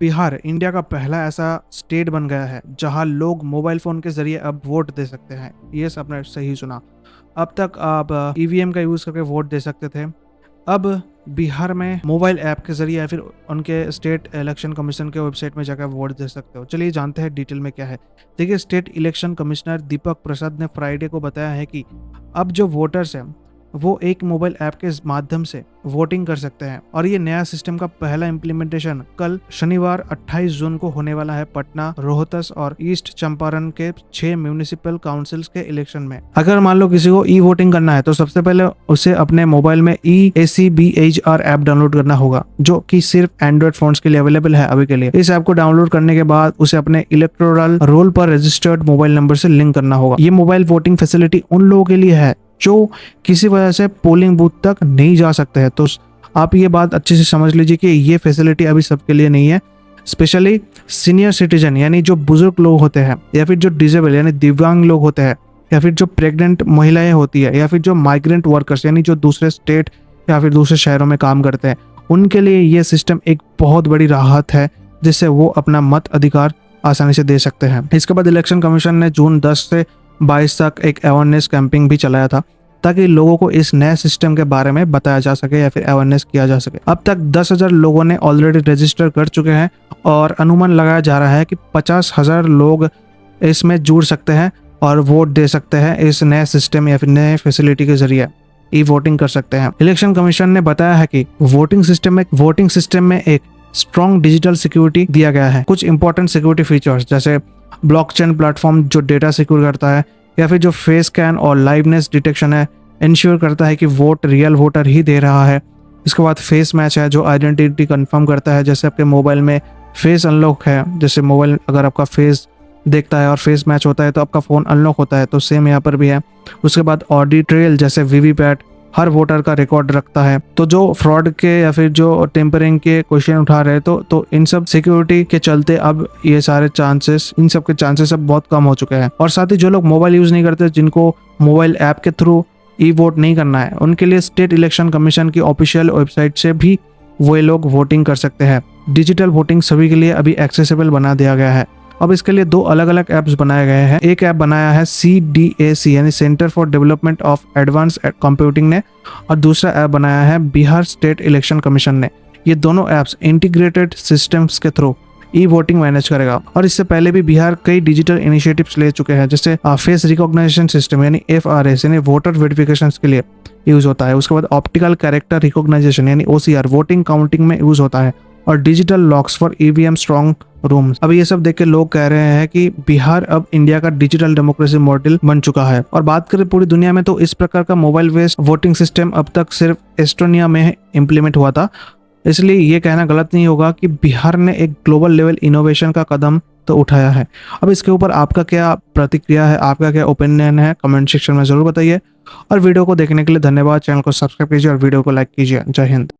Bihar India का पहला ऐसा स्टेट बन गया है जहां लोग मोबाइल फोन के जरिए अब वोट दे सकते हैं। ये आपने सही सुना। अब तक आप ईवीएम का यूज करके वोट दे सकते थे। अब बिहार में मोबाइल ऐप के जरिए या फिर उनके स्टेट इलेक्शन कमीशन के वेबसाइट में जाकर वोट दे सकते हो। चलिए जानते हैं डिटेल में क्या है। देखिए, state election commissioner Deepak Prasad ने फ्राइडे को बताया है कि अब जो वोटर्स हैं वो एक मोबाइल ऐप के माध्यम से वोटिंग कर सकते हैं और ये नया सिस्टम का पहला इम्प्लीमेंटेशन कल शनिवार 28 जून को होने वाला है पटना, रोहतस और ईस्ट चंपारण के 6 म्यूनिसिपल काउंसिल्स के इलेक्शन में। अगर मान लो किसी को ई वोटिंग करना है तो सबसे पहले उसे अपने मोबाइल में EACBHR ऐप डाउनलोड करना होगा, जो कि सिर्फ एंड्रॉइड फोन्स के लिए अवेलेबल है अभी के लिए। इस ऐप को डाउनलोड करने के बाद उसे अपने इलेक्टोरल रोल पर रजिस्टर्ड मोबाइल नंबर से लिंक करना होगा। ये मोबाइल वोटिंग फैसिलिटी उन लोगों के लिए है जो किसी वजह से पोलिंग बूथ तक नहीं जा सकते हैं। तो आप ये बात अच्छे से समझ लीजिए कि ये फैसिलिटी अभी सबके लिए नहीं है। स्पेशली सीनियर सिटीजन यानी जो बुजुर्ग लोग होते हैं, या फिर जो डिजेबल यानी दिव्यांग लोग होते हैं, या फिर जो प्रेग्नेंट महिलाएं होती है, या फिर जो माइग्रेंट वर्कर्स यानी जो दूसरे स्टेट या फिर दूसरे शहरों में काम करते हैं, उनके लिए ये सिस्टम एक बहुत बड़ी राहत है जिससे वो अपना मत अधिकार आसानी से दे सकते हैं। इसके बाद इलेक्शन कमीशन ने जून 10 से 22 तक एक अवेयरनेस कैंपिंग भी चलाया था ताकि लोगों को इस नए सिस्टम के बारे में बताया जा सके या फिर अवेयरनेस किया जा सके। अब तक 10,000 लोगों ने ऑलरेडी रजिस्टर कर चुके हैं और अनुमान लगाया जा रहा है कि 50,000 लोग इसमें जुड़ सकते हैं और वोट दे सकते हैं। इस नए सिस्टम या फिर नए फैसिलिटी के जरिए ई वोटिंग कर सकते हैं। इलेक्शन कमीशन ने बताया है कि वोटिंग सिस्टम में एक स्ट्रॉन्ग डिजिटल सिक्योरिटी दिया गया है। कुछ इंपॉर्टेंट सिक्योरिटी फीचर्स जैसे ब्लॉकचेन प्लेटफॉर्म जो डेटा सिक्योर करता है, या फिर जो फेस स्कैन और लाइवनेस डिटेक्शन है, इंश्योर करता है कि वोट रियल वोटर ही दे रहा है। इसके बाद फेस मैच है जो आइडेंटिटी कंफर्म करता है। जैसे आपके मोबाइल में फेस अनलॉक है, जैसे मोबाइल अगर आपका फेस देखता है और फेस मैच होता है तो आपका फ़ोन अनलॉक होता है, तो सेम यहाँ पर भी है। उसके बाद ऑडिट ट्रेल जैसे वीवीपैट हर वोटर का रिकॉर्ड रखता है। तो जो फ्रॉड के या फिर जो टेम्परिंग के क्वेश्चन उठा रहे तो इन सब सिक्योरिटी के चलते अब ये सारे चांसेस, इन सब के चांसेस अब बहुत कम हो चुके हैं। और साथ ही जो लोग मोबाइल यूज नहीं करते, जिनको मोबाइल ऐप के थ्रू ई वोट नहीं करना है, उनके लिए स्टेट इलेक्शन कमीशन की ऑफिशियल वेबसाइट से भी वो लोग वोटिंग कर सकते हैं। डिजिटल वोटिंग सभी के लिए अभी एक्सेसिबल बना दिया गया है। अब इसके लिए 2 अलग अलग ऐप्स बनाए गए हैं। एक ऐप बनाया है CDAC यानी centre for development of advance computing ने, और दूसरा ऐप बनाया है बिहार स्टेट इलेक्शन कमीशन ने। ये दोनों ऐप्स इंटीग्रेटेड सिस्टम्स के थ्रू ई वोटिंग मैनेज करेगा। और इससे पहले भी बिहार कई डिजिटल इनिशिएटिव्स ले चुके हैं, जैसे फेस रिकॉग्निशन सिस्टम यानी FRS यानी वोटर वेरिफिकेशन के लिए यूज होता है। उसके बाद ऑप्टिकल कैरेक्टर रिकॉग्नाइजेशन यानी OCR वोटिंग काउंटिंग में यूज होता है, और digital locks for EVM strong rooms. अब ये सब देख के लोग कह रहे हैं कि बिहार अब इंडिया का डिजिटल डेमोक्रेसी मॉडल बन चुका है। और बात करें पूरी दुनिया में तो इस प्रकार का मोबाइल बेस्ड वोटिंग सिस्टम अब तक सिर्फ एस्टोनिया में इम्प्लीमेंट हुआ था। इसलिए ये कहना गलत नहीं होगा कि बिहार ने एक ग्लोबल लेवल इनोवेशन का कदम तो उठाया है। अब इसके ऊपर आपका क्या प्रतिक्रिया है, आपका क्या ओपिनियन है, कमेंट सेक्शन में जरूर बताइए। और वीडियो को देखने के लिए धन्यवाद। चैनल को सब्सक्राइब कीजिए और वीडियो को लाइक कीजिए। जय हिंद।